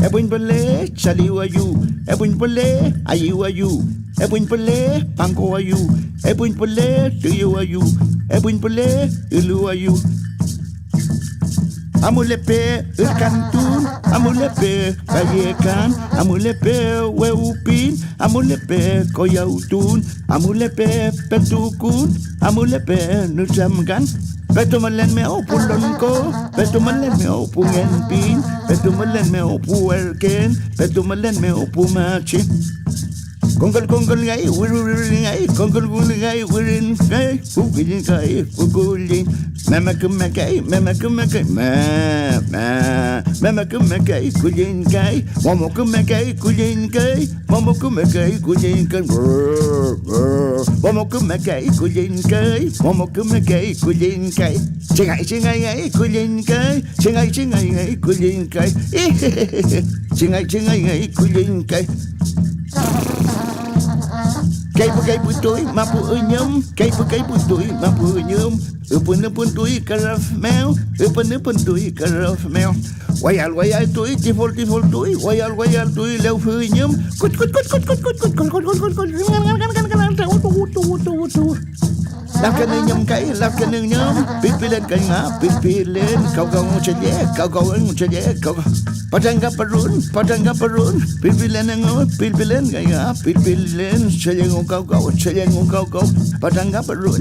Ebun pele, chaliu ayu. Ebun pele, ayu ayu. Ebun pele, pango ayu. Ebun pele, tuyu ayu. Ebun pele, ilu ayu. Amulepe, kantun. Amulepe, kayekan. Amulepe, weupin. Amulepe, koyautun. Amulepe, petukun. Amulepe, nusamgan. Petumalan me o pulonko, petumalan me o pungenpin, petumalan me o puerken, petumalan me o pumachi. Kongkol gai, wirin gai, kongkol gai, wirin gai, pugin gai, pugulin. Mama kumakai, mama kumakai, kulin gai, momo kumakai, kulin gai, momo kumakai, kulin gai, momo kumakai, kulin gai, momo kumakai, kulin gai. Chingai gai, kulin gai, chingai gai, kulin gai, chingai gai, kulin gai. Cây bụi mapu nyum, cây bụi tuổi mapu nyum. Upun tuổi karaf mèo, upun tuổi karaf mèo. Wayal tuổi tifol tuổi, wayal tuổi leo phư nyum. Cút. Laf cái nhum cây, laf cái nhum. Pipi lên cây ngã, pipi lên. Kau chơi dễ, kau. Patanga parun, pipi lên ngõ, pipi lên cây ngã, pipi lên. Chơi ngô kau. Patanga parun.